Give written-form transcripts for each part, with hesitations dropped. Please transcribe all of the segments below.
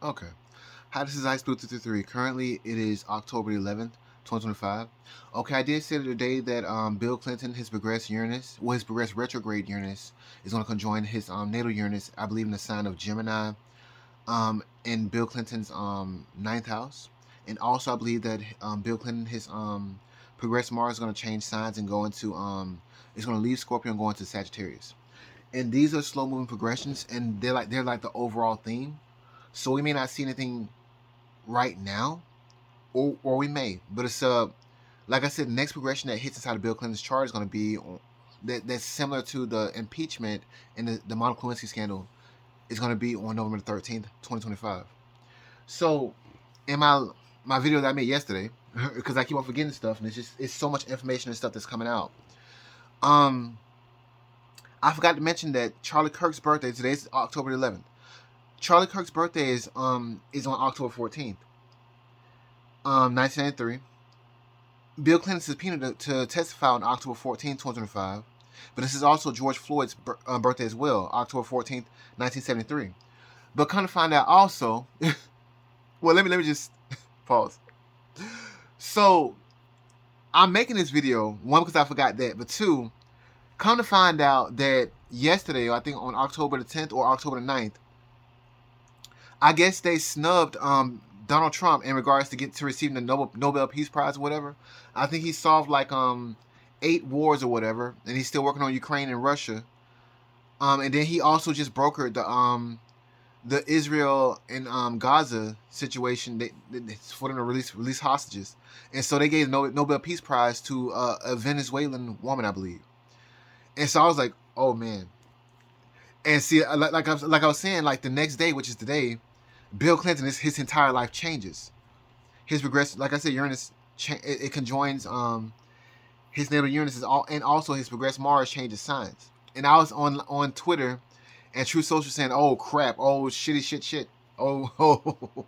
Okay. Hi, this is Ice Blue 333. Currently, it is October 11th, 2025. Okay, I did say today that Bill Clinton, his progressed retrograde Uranus, is going to conjoin his natal Uranus, I believe, in the sign of Gemini, in Bill Clinton's ninth house. And also, I believe that Bill Clinton, his progressed Mars, is going to change signs and go into, it's going to leave Scorpio and go into Sagittarius. And these are slow moving progressions, and they're like the overall theme. So we may not see anything right now, or we may. But it's like I said, the next progression that hits inside of Bill Clinton's chart is going to be that's similar to the impeachment and the Monica Lewinsky scandal. Is going to be on November 13th, 2025. So in my video that I made yesterday, because I keep on forgetting stuff, and it's so much information and stuff that's coming out. Um, I forgot to mention that Charlie Kirk's birthday today's October 11th. Charlie Kirk's birthday is on October 14th, 1993. Bill Clinton subpoenaed to testify on October 14th, 2025. But this is also George Floyd's birthday as well, October 14th, 1973. But come to find out also, well, let me just pause. So I'm making this video, one, because I forgot that, but two, come to find out that yesterday, I think on October the 10th or October the 9th, I guess they snubbed Donald Trump in regards to receiving the Nobel Peace Prize or whatever. I think he solved like 8 wars or whatever, and he's still working on Ukraine and Russia. And then he also just brokered the Israel and Gaza situation for them to release hostages, and so they gave the Nobel Peace Prize to a Venezuelan woman, I believe. And so I was like, oh man. And see, like I was saying, like the next day, which is today, Bill Clinton, his entire life changes. His progressive, like I said, Uranus it conjoins his natal Uranus and also his progressed Mars changes signs. And I was on Twitter and True Social saying, "Oh crap! Oh shit! Oh."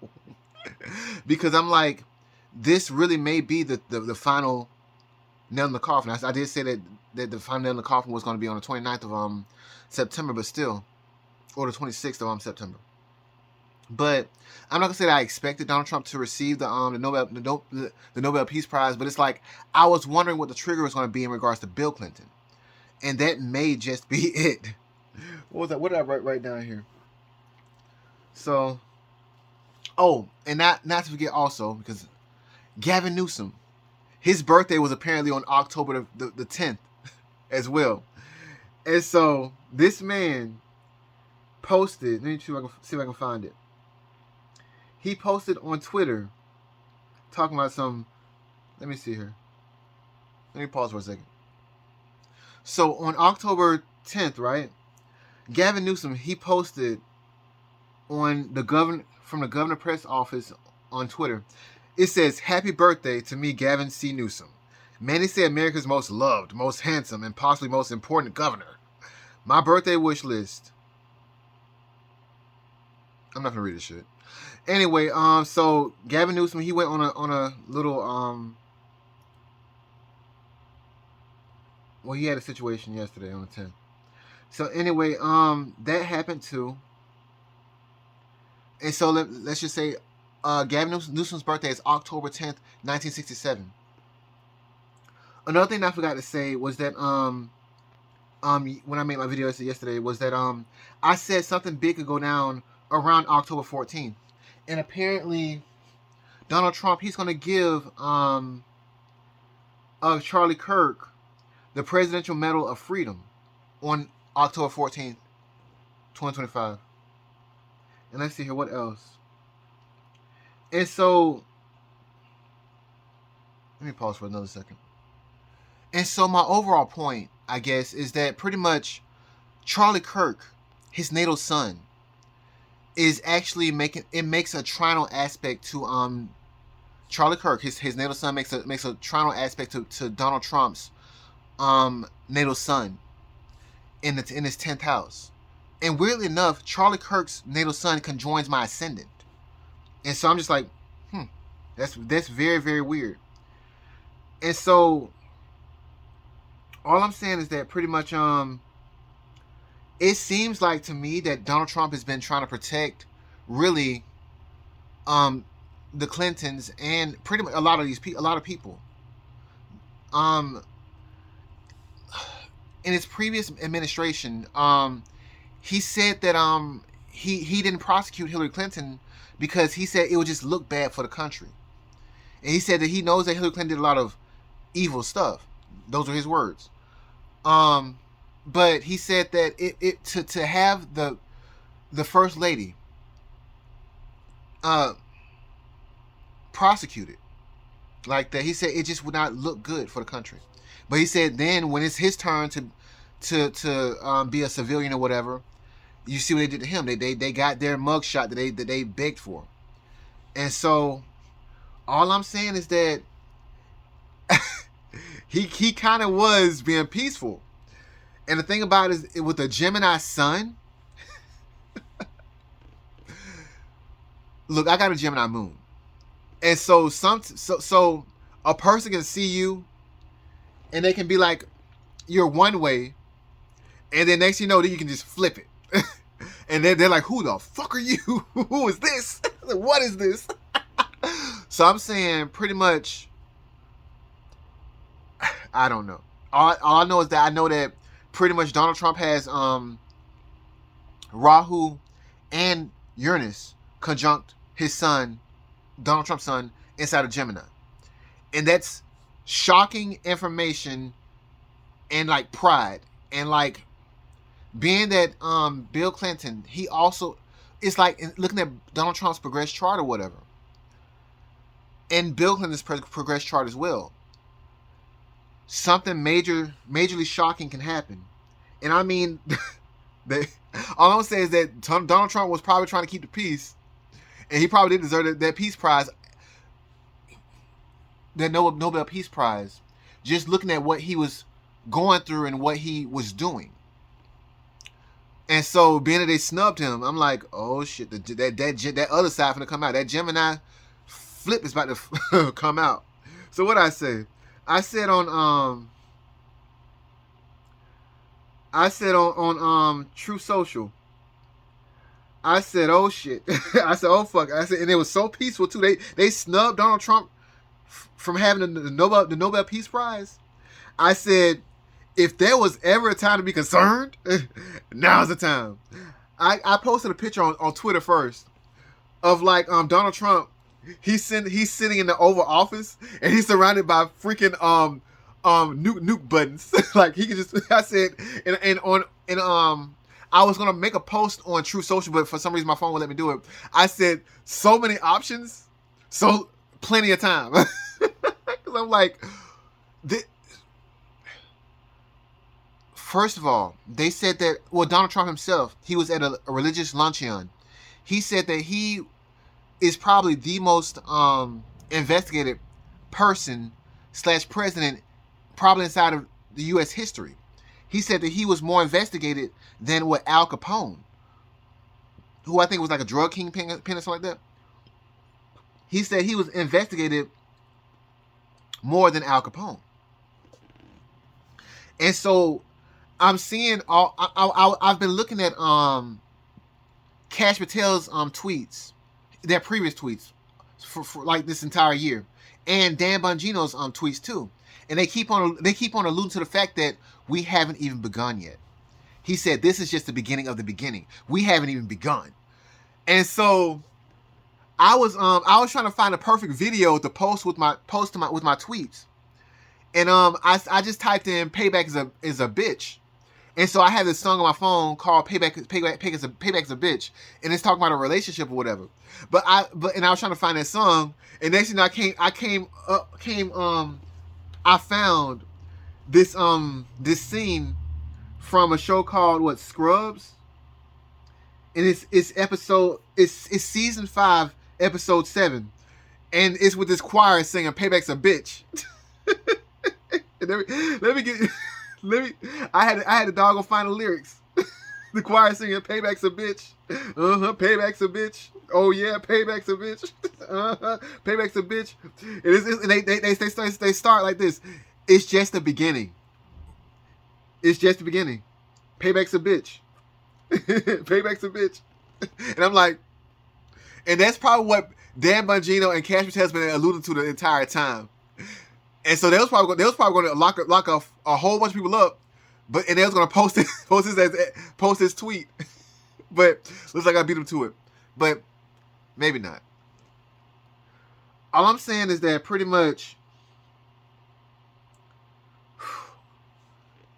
Because I'm like, this really may be the final nail in the coffin. I did say that the final nail in the coffin was going to be on the 29th of September, but still, or the 26th of September. But I'm not gonna say that I expected Donald Trump to receive the Nobel Peace Prize, but it's like I was wondering what the trigger was going to be in regards to Bill Clinton, and that may just be it. What was that? What did I write down here? So, oh, and not to forget also, because Gavin Newsom, his birthday was apparently on October the 10th as well, and so this man posted. Let me see if I can find it. He posted on Twitter talking about some. Let me see here. Let me pause for a second. So on October 10th, right? Gavin Newsom, he posted on from the governor press office on Twitter. It says, "Happy birthday to me, Gavin C. Newsom. Many say America's most loved, most handsome, and possibly most important governor. My birthday wish list." I'm not gonna read this shit. Anyway, so Gavin Newsom, he went on a little well, he had a situation yesterday on the 10th. So anyway, that happened too. And so let's just say Gavin Newsom's birthday is October 10th, 1967. Another thing I forgot to say was that when I made my video yesterday was that I said something big could go down around October 14th. And apparently Donald Trump, he's going to give Charlie Kirk the Presidential Medal of Freedom on October 14th, 2025. And let's see here, what else? And so, let me pause for another second. And so my overall point, I guess, is that pretty much Charlie Kirk, his natal son, is actually makes a trinal aspect to Charlie Kirk, his natal son makes a trinal aspect to Donald Trump's natal son in his 10th house. And weirdly enough, Charlie Kirk's natal son conjoins my ascendant. And so I'm just like, that's very, very weird. And so all I'm saying is that pretty much it seems like to me that Donald Trump has been trying to protect really the Clintons and pretty much a lot of people. Um, in his previous administration, he said that he didn't prosecute Hillary Clinton because he said it would just look bad for the country, and he said that he knows that Hillary Clinton did a lot of evil stuff. Those are his words. But he said that to have the first lady prosecuted like that, he said it just would not look good for the country. But he said then when it's his turn to be a civilian or whatever, you see what they did to him. They got their mugshot that they begged for. And so all I'm saying is that he kind of was being peaceful. And the thing about it is with the Gemini sun, look, I got a Gemini moon. And so so a person can see you and they can be like, you're one way, and then next you know that you can just flip it. And then they're like, who the fuck are you? Who is this? What is this? So I'm saying pretty much, I don't know. All I know is that I know that pretty much Donald Trump has Rahu and Uranus conjunct his son, Donald Trump's son, inside of Gemini. And that's shocking information and like pride. And like being that Bill Clinton, he also, it's like looking at Donald Trump's progress chart or whatever. And Bill Clinton's progress chart as well. Something majorly shocking can happen. And I mean, all I'm saying is that Donald Trump was probably trying to keep the peace. And he probably did deserve that Peace Prize, that Nobel Peace Prize, just looking at what he was going through and what he was doing. And so, being that they snubbed him, I'm like, oh shit, that other side finna come out. That Gemini flip is about to come out. So what I say? I said on True Social, I said, oh shit. I said, oh fuck. I said, and it was so peaceful too. They snubbed Donald Trump from having the Nobel Peace Prize. I said, if there was ever a time to be concerned, now's the time. I posted a picture on Twitter first of like Donald Trump. He's sitting in the Oval Office and he's surrounded by freaking nuke buttons. Like he could just. I said, I was gonna make a post on True Social, but for some reason my phone wouldn't let me do it. I said, so many options, so plenty of time. Because I'm like, first of all, they said that, well, Donald Trump himself, he was at a religious luncheon. He said that he is probably the most investigated person / president probably inside of the U.S. history. He said that he was more investigated than what Al Capone, who I think was like a drug kingpin or something like that. He said he was investigated more than Al Capone. And so I'm seeing I've been looking at Kash Patel's tweets, their previous tweets for like this entire year, and Dan Bongino's tweets too. And they keep on alluding to the fact that we haven't even begun yet. He said this is just the beginning of the beginning. We haven't even begun. And so I was trying to find a perfect video to post with my tweets. And I just typed in "payback is a bitch." And so I had this song on my phone called "Payback is a bitch," and it's talking about a relationship or whatever. But I was trying to find that song, and next thing I found this scene from a show called Scrubs, and it's season 5, episode 7, and it's with this choir singing "Payback's a bitch." I had the dog go find the lyrics. The choir singing "Payback's a bitch." Payback's a bitch. Oh yeah, payback's a bitch. Payback's a bitch. And they start like this. It's just the beginning. It's just the beginning. Payback's a bitch. Payback's a bitch. And I'm like, and that's probably what Dan Bongino and Cash Patel has been alluded to the entire time. And so they was probably going to lock a whole bunch of people up, and they was going to post his tweet. But looks like I beat him to it. But maybe not. All I'm saying is that pretty much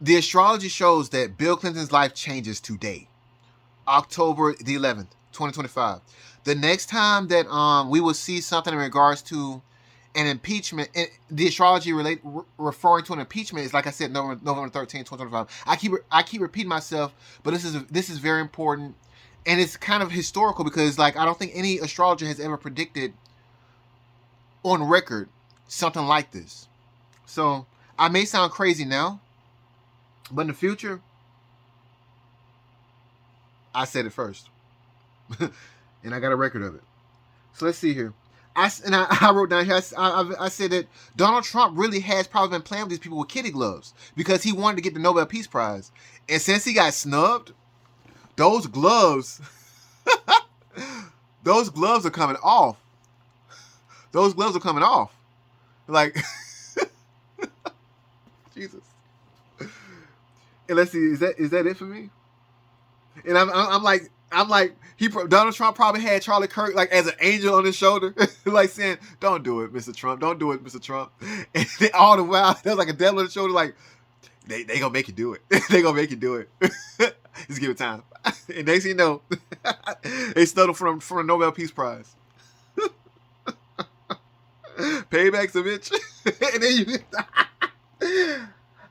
the astrology shows that Bill Clinton's life changes today, October the 11th, 2025. The next time that we will see something in regards to an impeachment, the astrology referring to an impeachment is, like I said, November 13th, 2025. I keep repeating myself, but this is very important, and it's kind of historical because, like, I don't think any astrologer has ever predicted on record something like this. So I may sound crazy now, but in the future, I said it first. And I got a record of it. So let's see here. I wrote down here, I said that Donald Trump really has probably been playing with these people with kitty gloves because he wanted to get the Nobel Peace Prize. And since he got snubbed, those gloves are coming off. Those gloves are coming off. Like, Jesus. And let's see, is that it for me? And I'm like, Donald Trump probably had Charlie Kirk like as an angel on his shoulder, like saying, "Don't do it, Mr. Trump. Don't do it, Mr. Trump." And they, all the while, there was like a devil on the shoulder, like they gonna make you do it. They gonna make you do it. Just give it time. And next thing you know, they stole from the Nobel Peace Prize. Payback's a bitch. And then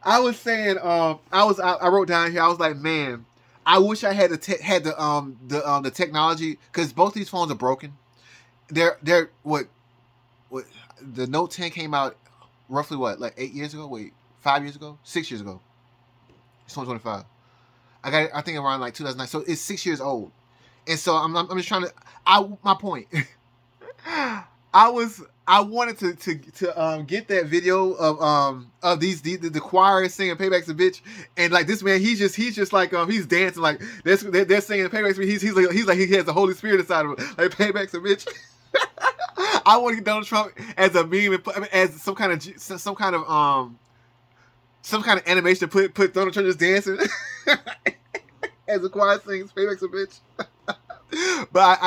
I was saying, I wrote down here, I was like, man, I wish I had the technology, because both these phones are broken. They're what the Note 10 came out roughly like 8 years ago? Wait, 5 years ago? 6 years ago. It's 2025. I got it, I think around like 2009. So it's 6 years old. And so I'm just trying to, my point. I wanted to get that video of the choir singing "Payback's a Bitch," and like this man, he's just like he's dancing like they're singing "Payback's a Bitch." He's like he has the Holy Spirit inside of him, like "Payback's a Bitch." I want to get Donald Trump as a meme, as some kind of animation to put Donald Trump just dancing as the choir sings "Payback's a Bitch." But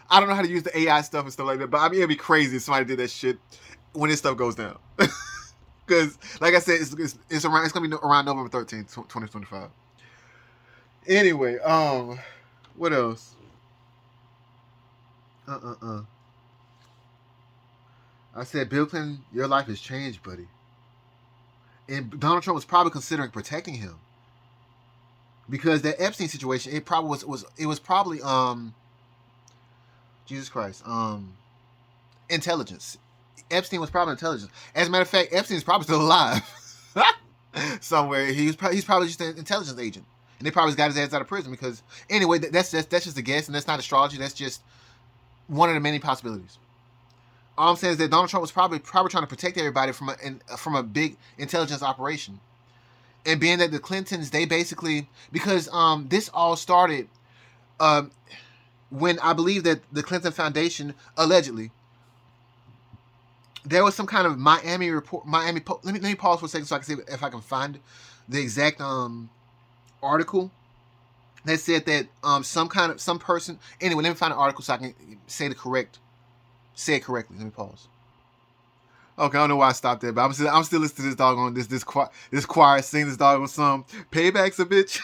I don't know how to use the AI stuff and stuff like that, but I mean, it'd be crazy if somebody did that shit when this stuff goes down. Because, like I said, it's gonna be around November 13th, 2025. Anyway, what else? I said, Bill Clinton, your life has changed, buddy. And Donald Trump was probably considering protecting him because that Epstein situation, it probably was probably Jesus Christ. Intelligence. Epstein was probably intelligence. As a matter of fact, Epstein's probably still alive somewhere. He's probably just an intelligence agent, and they probably got his ass out of prison because anyway, that's just a guess, and that's not astrology. That's just one of the many possibilities. All I'm saying is that Donald Trump was probably trying to protect everybody from a big intelligence operation, and being that the Clintons, they basically, because this all started when I believe that the Clinton Foundation, allegedly, there was some kind of Miami report. Let me pause for a second so I can see if I can find the exact article that said that some person. Anyway, let me find an article so I can say it correctly. Let me pause. Okay, I don't know why I stopped there, but I'm still listening to this doggone this choir sing this doggone song. Payback's a bitch.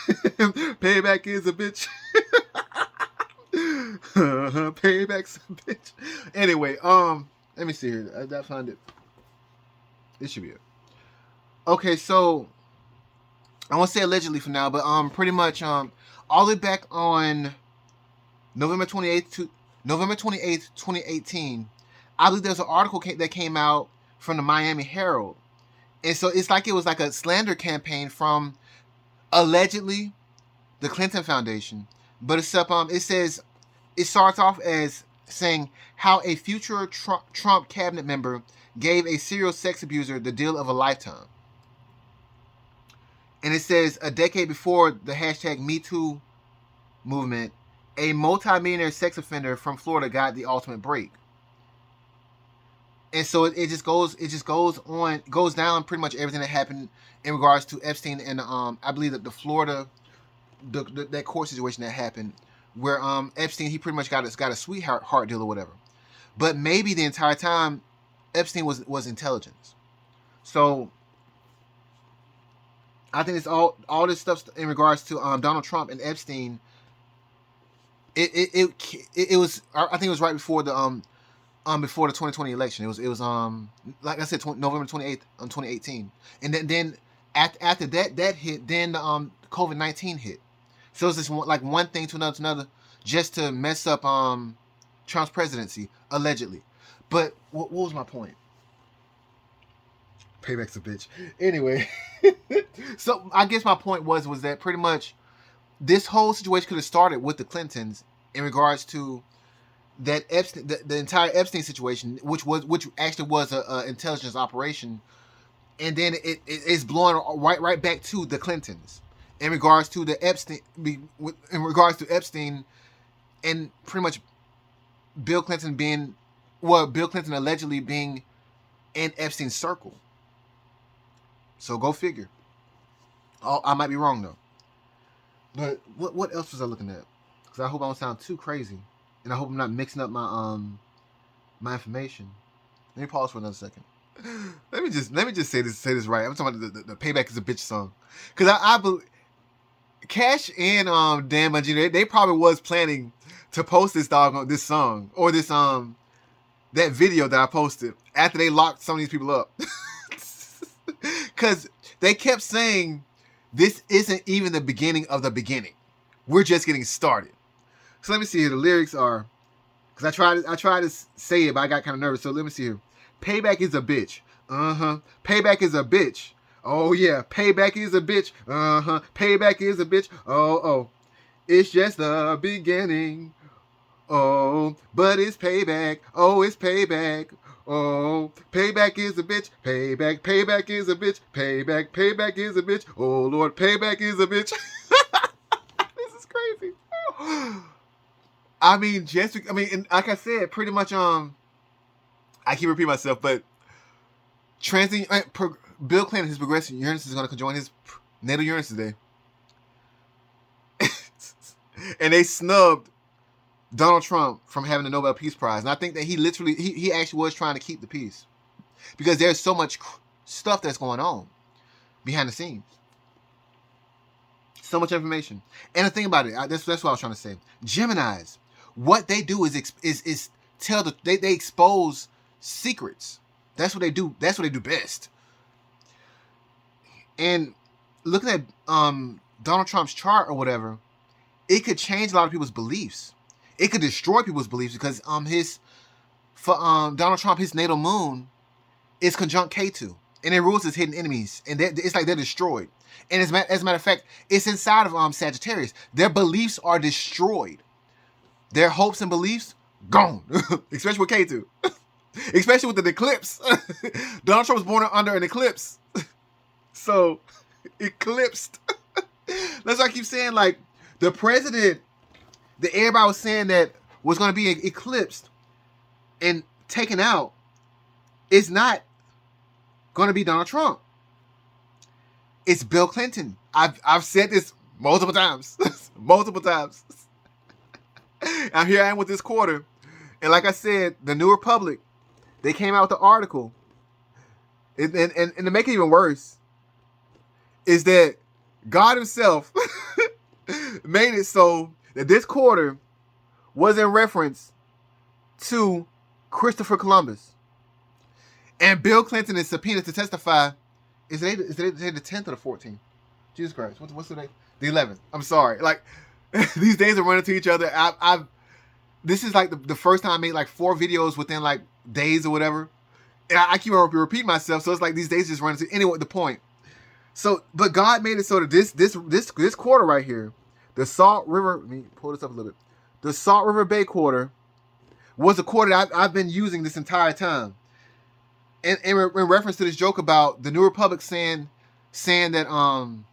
Payback is a bitch. Payback's a bitch. Anyway, let me see here. I found it. This should be it. Okay, so I won't say allegedly for now, but pretty much all the way back on November 28th, 2018, I believe there's an article that came out from the Miami Herald. And so it's like it was like a slander campaign from allegedly the Clinton Foundation. But it says, it starts off as saying how a future Trump cabinet member gave a serial sex abuser the deal of a lifetime. And it says a decade before the hashtag #MeToo movement, a multi-millionaire sex offender from Florida got the ultimate break. And so it just goes on, goes down pretty much everything that happened in regards to Epstein and I believe that the Florida that court situation that happened where Epstein, he pretty much got a sweetheart deal or whatever. But maybe the entire time Epstein was intelligence. So I think it's all this stuff in regards to Donald Trump and Epstein. It was, I think it was right before the before the 2020 election. It was like I said, November 28th, 2018, and then after that hit, then the COVID-19 hit. So it's just one thing to another, just to mess up Trump's presidency allegedly. But what was my point? Payback's a bitch. Anyway, so I guess my point was that pretty much this whole situation could have started with the Clintons in regards to that Epstein, the entire Epstein situation, which actually was a intelligence operation, and then it's blowing right back to the Clintons in regards to the Epstein, and pretty much Bill Clinton allegedly being in Epstein's circle. So go figure. I might be wrong though. But what else was I looking at? Because I hope I don't sound too crazy, and I hope I'm not mixing up my my information. Let me pause for another second. Let me just say this right. I'm talking about the Payback is a Bitch song, because I believe Cash and Dan Bongino, they probably was planning to post this song or this that video that I posted after they locked some of these people up. Because they kept saying this isn't even the beginning of the beginning. We're just getting started. So let me see here. The lyrics are, because I tried to say it, but I got kind of nervous. So let me see here. Payback is a bitch. Payback is a bitch. Oh yeah. Payback is a bitch. Payback is a bitch. Oh. It's just the beginning. Oh, but it's payback. Oh, it's payback. Oh, payback is a bitch. Payback is a bitch. Payback is a bitch. Oh Lord, payback is a bitch. This is crazy. I mean, and like I said, pretty much I keep repeating myself, but Bill Clinton, his progressive Uranus is going to conjoin his natal Uranus today, and they snubbed Donald Trump from having the Nobel Peace Prize. And I think that he actually was trying to keep the peace, because there's so much stuff that's going on behind the scenes. So much information. And the thing about it, that's what I was trying to say. Geminis, what they do is tell they expose secrets. That's what they do. That's what they do best. And looking at Donald Trump's chart or whatever, it could change a lot of people's beliefs. It could destroy people's beliefs, because Donald Trump, his natal moon is conjunct K2, and it rules his hidden enemies, and it's like they're destroyed. And as a matter of fact, it's inside of Sagittarius. Their beliefs are destroyed. Their hopes and beliefs gone, especially with K2, especially with the eclipse. Donald Trump was born under an eclipse, so eclipsed. That's why I keep saying, like, the president that everybody was saying that was going to be eclipsed and taken out is not going to be Donald Trump. It's Bill Clinton. I've said this multiple times. Multiple times. And here I am with this quarter. And like I said, the New Republic, they came out with the article. And to make it even worse, is that God himself made it so that this quarter was in reference to Christopher Columbus. And Bill Clinton is subpoenaed to testify. Is it the 10th or the 14th? Jesus Christ. What's the day? The 11th. I'm sorry. Like, these days are running to each other. This is like the first time I made like 4 videos within like days or whatever. And I keep repeating myself. So it's like these days just running to. Anyway, the point. So, but God made it so that this quarter right here, the Salt River, let me pull this up a little bit. The Salt River Bay quarter was a quarter that I've been using this entire time. And in reference to this joke about the New Republic saying that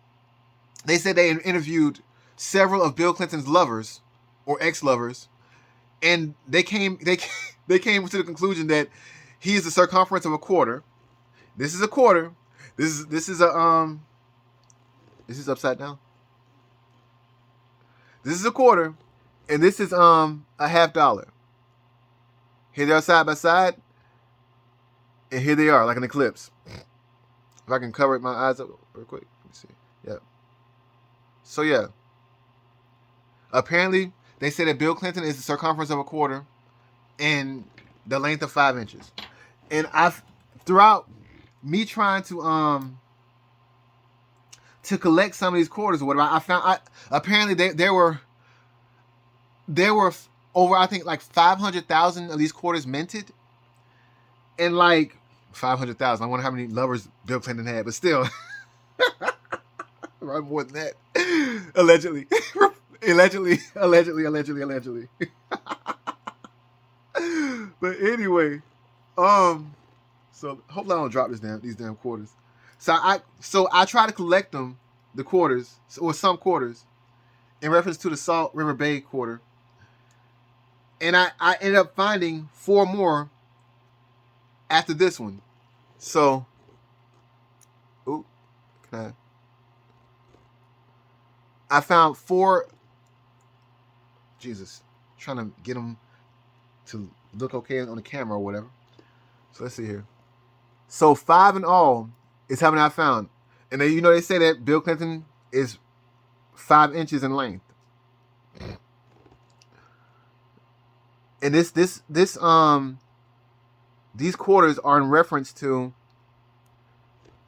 they said they interviewed several of Bill Clinton's lovers or ex-lovers, and they came to the conclusion that he is the circumference of a quarter. This is a quarter. This is a this is upside down. This is a quarter, and this is a $50. Here they are side by side, and here they are like an eclipse. If I can cover my eyes up real quick, let me see. Yeah. So yeah. Apparently, they say that Bill Clinton is the circumference of a quarter and the length of 5 inches. And I've throughout me trying to collect some of these quarters or whatever, I found apparently there were over, I think, like 500,000 of these quarters minted, and like 500,000. I wonder how many lovers Bill Clinton had, but still, right, more than that, allegedly. allegedly. But anyway, so hopefully I don't drop these damn quarters. So I try to collect them, the quarters, or some quarters, in reference to the Salt River Bay quarter. And I ended up finding 4 more after this one. So, I found 4. Jesus, trying to get them to look okay on the camera or whatever. So let's see here. So 5 in all is how many I found. And then, they say that Bill Clinton is 5 inches in length. And these quarters are in reference to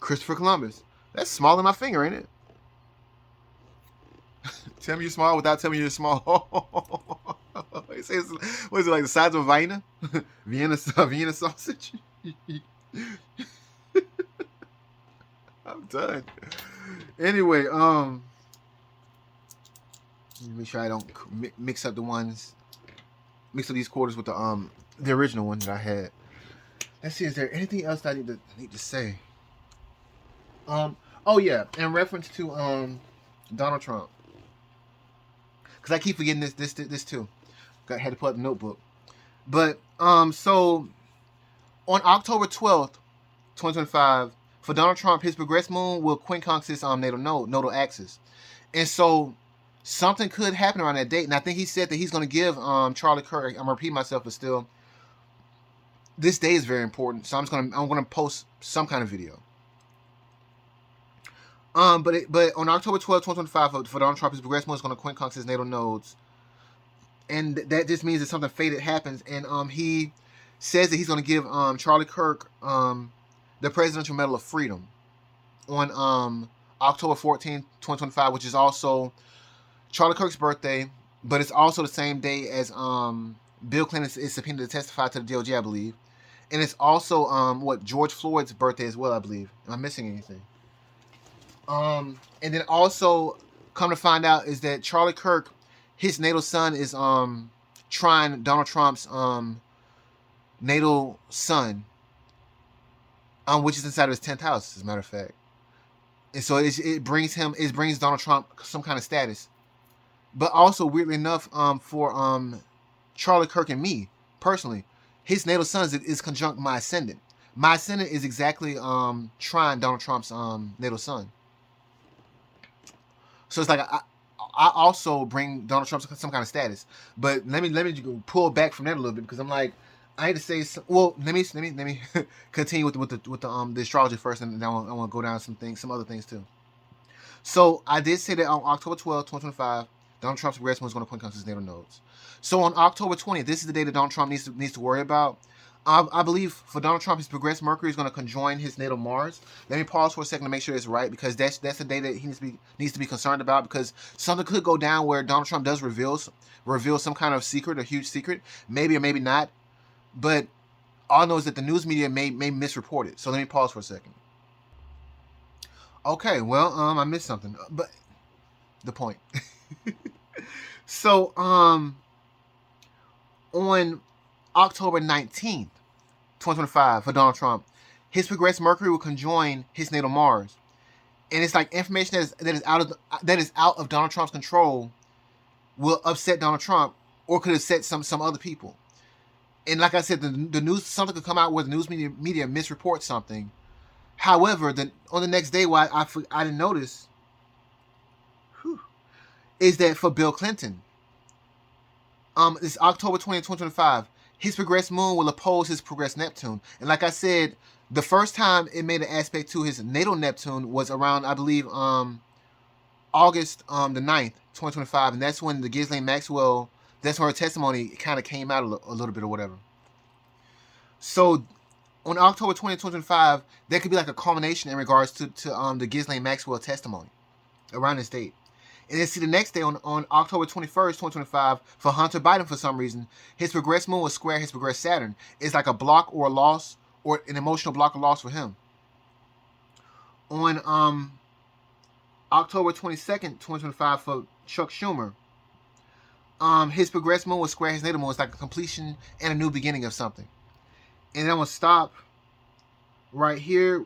Christopher Columbus. That's smaller than my finger, ain't it? Tell me you're small without telling me you're small. What is it, like the size of a Vienna? Vienna sausage? I'm done. Anyway, let me make sure I don't mix up these quarters with the original one that I had. Let's see, is there anything else that I need to say? Oh yeah, in reference to Donald Trump, because I keep forgetting this too. I had to pull up the notebook. But so on October 12th, 2025, for Donald Trump, his progressed moon will quincunx his nodal axis, and so something could happen around that date. And I think he said that he's going to give Charlie Kirk. I'm repeating myself, but still, this day is very important. So I'm gonna post some kind of video. But on October 12th, 2025, for Donald Trump, his progressed moon is going to quincunx his natal nodes, and that just means that something fated happens. And he says that he's going to give Charlie Kirk the Presidential Medal of Freedom on October 14th, 2025, which is also Charlie Kirk's birthday, but it's also the same day as Bill Clinton is subpoenaed to testify to the DOJ, I believe. And it's also George Floyd's birthday as well, I believe. Am I missing anything? And then also, come to find out, is that Charlie Kirk, his natal sun is trine Donald Trump's natal sun, which is inside of his 10th house, as a matter of fact. And so it brings Donald Trump some kind of status. But also, weirdly enough, for Charlie Kirk and me personally, his natal sun is conjunct my ascendant. My ascendant is exactly trine Donald Trump's natal sun. So it's like I also bring Donald Trump some kind of status. But let me pull back from that a little bit, because I'm like, I need to say, well, let me continue with the astrology first, and then I want to go down some other things too. So I did say that on October 12th, 2025, Donald Trump's progress moon is going to quincunx his natal nodes. So on October 20th, this is the day that Donald Trump needs to worry about. I believe for Donald Trump, his progressed Mercury is going to conjoin his natal Mars. Let me pause for a second to make sure it's right, because that's the day that he needs to be concerned about, because something could go down where Donald Trump does reveal some kind of secret, a huge secret, maybe or maybe not. But all I know is that the news media may misreport it. So let me pause for a second. Okay, well, I missed something, but the point. So on October 19th, 2025, for Donald Trump, his progressed Mercury will conjoin his natal Mars, and it's like information that is out of Donald Trump's control will upset Donald Trump, or could upset some other people. And like I said, the news, something could come out where the news media misreports something. However, on the next day, why I didn't notice, is that for Bill Clinton, it's October 20th, 2025. His progressed moon will oppose his progressed Neptune. And like I said, the first time it made an aspect to his natal Neptune was around, I believe, August the 9th, 2025. And that's when the Ghislaine Maxwell, that's when her testimony kind of came out a little bit or whatever. So on October 20th, 2025, there could be like a culmination in regards to the Ghislaine Maxwell testimony around this date. And then see the next day on October 21st, 2025, for Hunter Biden, for some reason, his progressed moon will square his progressed Saturn. It's like a block or a loss, or an emotional block or loss for him. On October 22nd, 2025, for Chuck Schumer, his progressed moon will square his natal moon. It's like a completion and a new beginning of something. And then I'm going to stop right here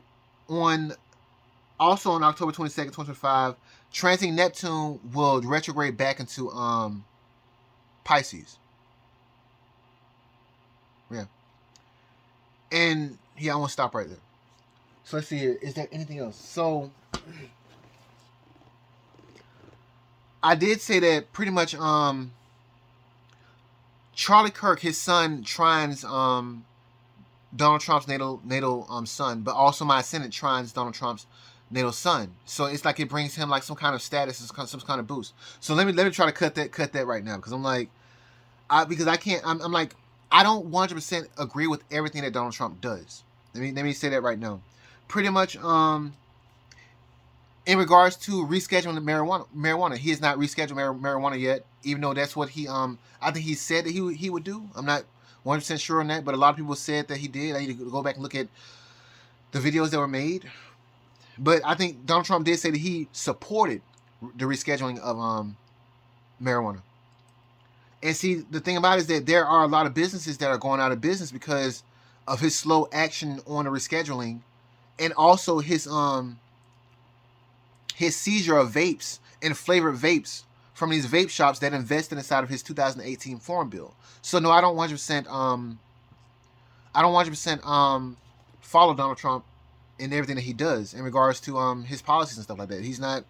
also on October 22nd, 2025, transiting Neptune will retrograde back into Pisces. Yeah. And yeah, I want to stop right there. So let's see here. Is there anything else? So I did say that pretty much Charlie Kirk, his son, trines Donald Trump's natal son, but also my ascendant trines Donald Trump's natal son. So it's like it brings him like some kind of status, some kind of boost. So let me try to cut that right now, because I'm like, because I can't. I'm like, I don't 100% agree with everything that Donald Trump does. Let me say that right now. Pretty much in regards to rescheduling the marijuana, he has not rescheduled marijuana yet, even though that's what he I think he said that he would do. I'm not 100% sure on that, but a lot of people said that he did. I need to go back and look at the videos that were made. But I think Donald Trump did say that he supported the rescheduling of marijuana. And see, the thing about it is that there are a lot of businesses that are going out of business because of his slow action on the rescheduling, and also his seizure of vapes and flavored vapes from these vape shops that invested inside of his 2018 Farm Bill. So no, I don't 100% follow Donald Trump in everything that he does in regards to his policies and stuff like that. He's not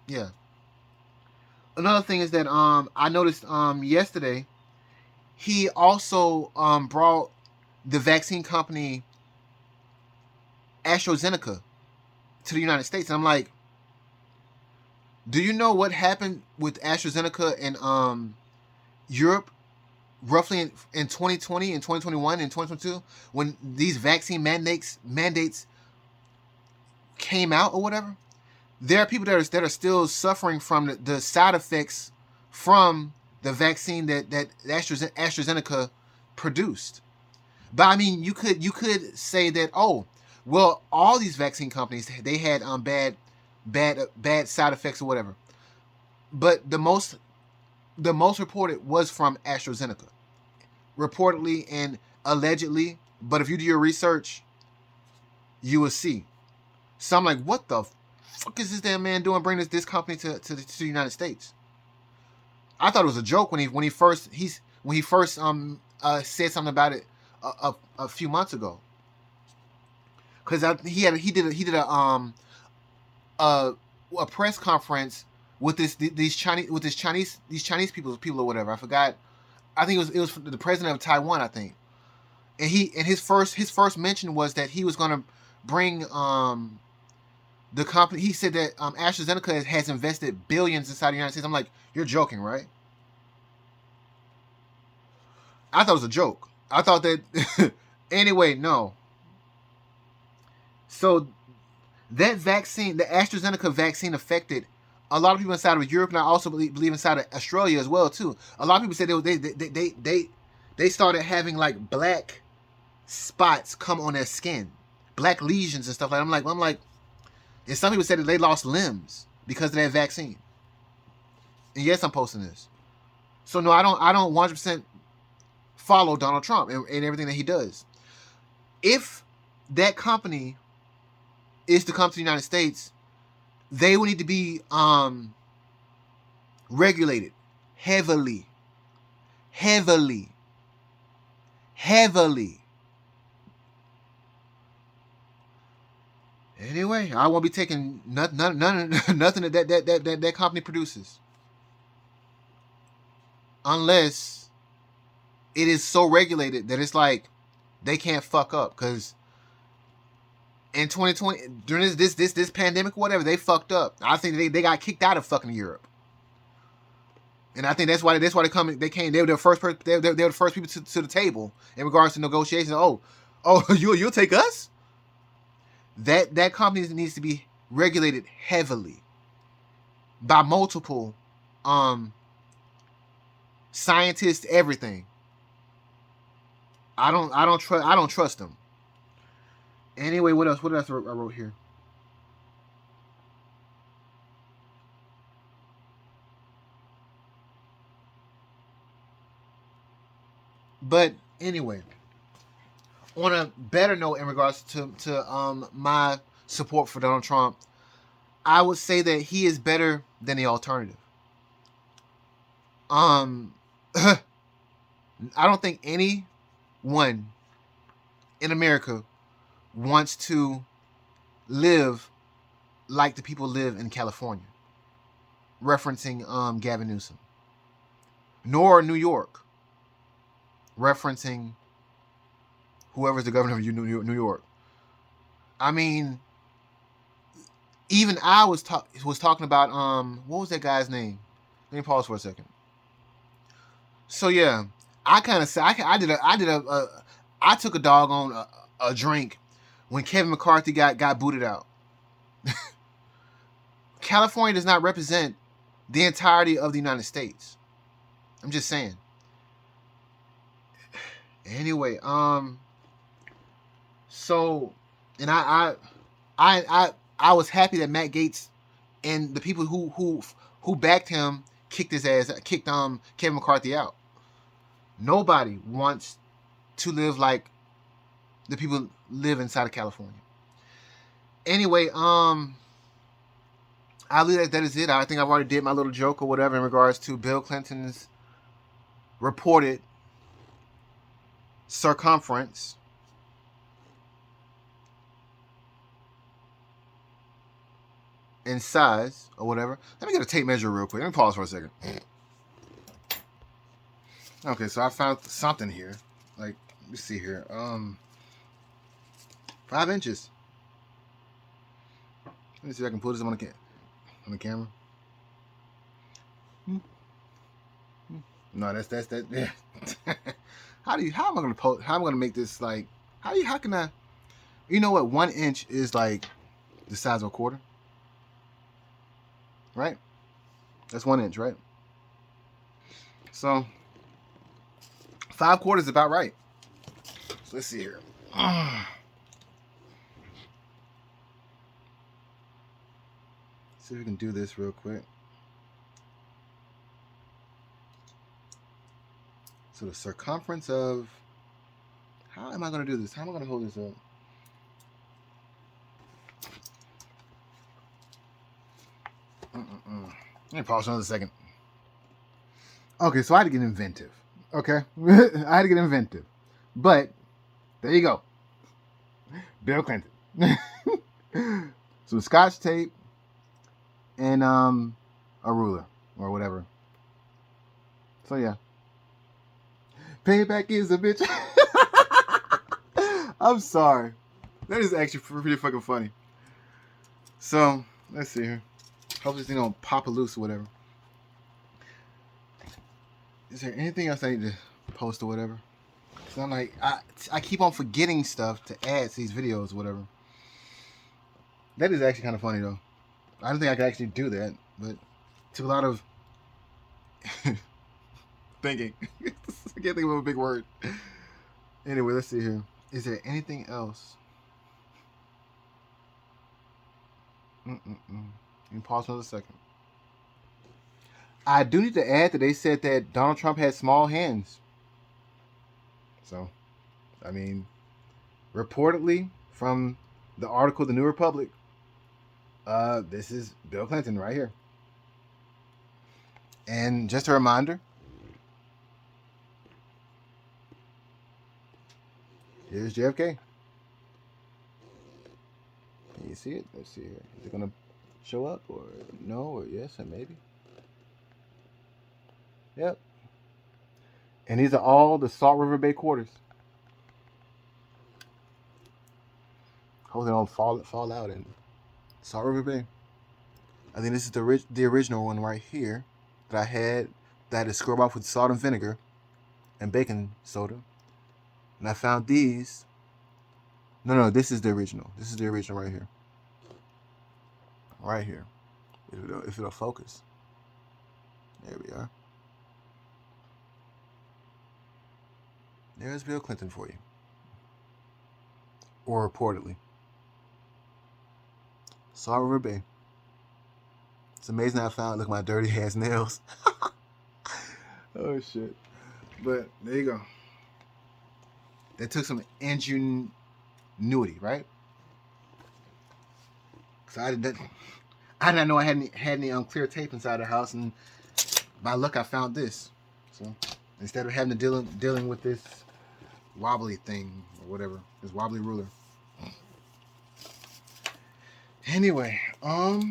yeah. Another thing is that I noticed yesterday he also brought the vaccine company AstraZeneca to the United States. And I'm like, do you know what happened with AstraZeneca in Europe roughly in 2020 and 2021 and 2022 when these vaccine mandates came out or whatever? There are people that are still suffering from the side effects from the vaccine that AstraZeneca produced. But I mean, you could say that, oh, well, all these vaccine companies, they had bad side effects or whatever. But the most reported was from AstraZeneca, reportedly and allegedly. But if you do your research, you will see. So I'm like, what the fuck is this damn man doing bringing this company to the United States? I thought it was a joke when he first said something about it a few months ago. Because he did a press conference with these Chinese people or whatever. I forgot. I think it was the president of Taiwan, I think. And his first mention was that he was going to bring the company. He said that AstraZeneca has invested billions inside the United States. I'm like, you're joking, right? I thought it was a joke. I thought that anyway, no. So that vaccine, the AstraZeneca vaccine, affected a lot of people inside of Europe, and I also believe inside of Australia as well too. A lot of people said they started having like black spots come on their skin, black lesions and stuff like that. I'm like, and some people said that they lost limbs because of that vaccine. And yes, I'm posting this. So no, I don't 100% follow Donald Trump and everything that he does. If that company is to come to the United States, they will need to be regulated heavily. heavily. Anyway, I won't be taking nothing that company produces, unless it is so regulated that it's like they can't fuck up. Because in 2020, during this pandemic or whatever, they fucked up. I think they got kicked out of fucking Europe, and I think that's why they came. They were the first they were the first people to the table in regards to negotiations. Oh, you'll take us? That company needs to be regulated heavily by multiple scientists, everything. I don't trust them. Anyway, what else I wrote here? But anyway, on a better note in regards to my support for Donald Trump, I would say that he is better than the alternative. I don't think anyone in America wants to live like the people live in California, referencing Gavin Newsom, nor New York, referencing whoever's the governor of New York. I mean, even I was talking about what was that guy's name? Let me pause for a second. So yeah, I kind of said I took a dog on a drink when Kevin McCarthy got booted out. California does not represent the entirety of the United States. I'm just saying. Anyway, so, and I was happy that Matt Gaetz and the people who backed him kicked his ass, kicked Kevin McCarthy out. Nobody wants to live like the people live inside of California. Anyway, I believe that is it. I think I've already did my little joke or whatever in regards to Bill Clinton's reported circumference in size or whatever. Let me get a tape measure real quick. Let me pause for a second. Okay, so I found something here. Like, let me see here. 5 inches. Let me see if I can pull this on the camera. No, that's that. Yeah. How am I gonna post? How am I gonna make this like? How can I? You know what? 1 inch is like the size of a quarter, right? That's 1 inch, right? So 5 quarters is about right. So let's see here. See if we can do this real quick. So the circumference of, how am I going to do this? How am I going to hold this up? Let me pause for another second. Okay, so I had to get inventive. Okay, I had to get inventive. But there you go. Bill Clinton. Some Scotch tape and a ruler or whatever. So yeah. Payback is a bitch. I'm sorry. That is actually pretty fucking funny. So, let's see here. Hope this thing don't pop a loose or whatever. Is there anything else I need to post or whatever? So I'm like, I keep on forgetting stuff to add to these videos or whatever. That is actually kind of funny though. I don't think I could actually do that, but it took a lot of thinking. I can't think of a big word. Anyway, let's see here. Is there anything else? Let me pause another second. I do need to add that they said that Donald Trump had small hands. So, I mean, reportedly from the article, The New Republic, this is Bill Clinton right here. And just a reminder, Here's JFK. Can you see it? Let's see here. Is it gonna show up or no or yes or maybe? Yep. And these are all the Salt River Bay quarters. Hope they don't fall out in Salt River Bay. I think this is the original one right here that I had to scrub off with salt and vinegar and baking soda. And I found these. No, this is the original. This is the original right here. Right here. If it'll focus. There we are. There's Bill Clinton for you. Or reportedly. Salt River Bay. It's amazing I found. Look at my dirty ass nails. Oh shit. But there you go. That took some ingenuity, right? Cause I did not know I had any clear tape inside the house, and by luck I found this. So instead of having to dealing with this wobbly thing or whatever, this wobbly ruler. Anyway, so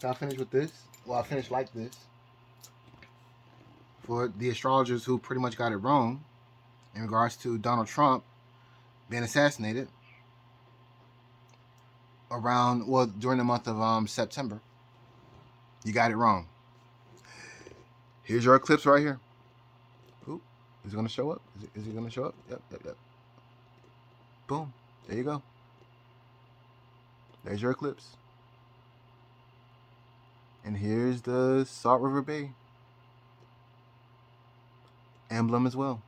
I finished with this. Well, I finished like this. For the astrologers who pretty much got it wrong in regards to Donald Trump being assassinated during the month of September. You got it wrong. Here's your eclipse right here. Oop, is it going to show up? Is it going to show up? Yep. Boom. There you go. There's your eclipse. And here's the Salt River Bay emblem as well.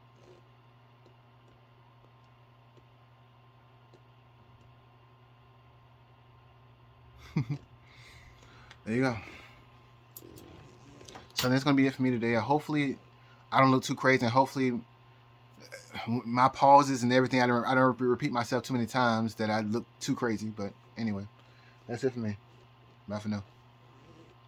There you go. So that's going to be it for me today. Hopefully, I don't look too crazy, and hopefully, my pauses and everything, I don't repeat myself too many times that I look too crazy. But anyway, that's it for me. Bye for now.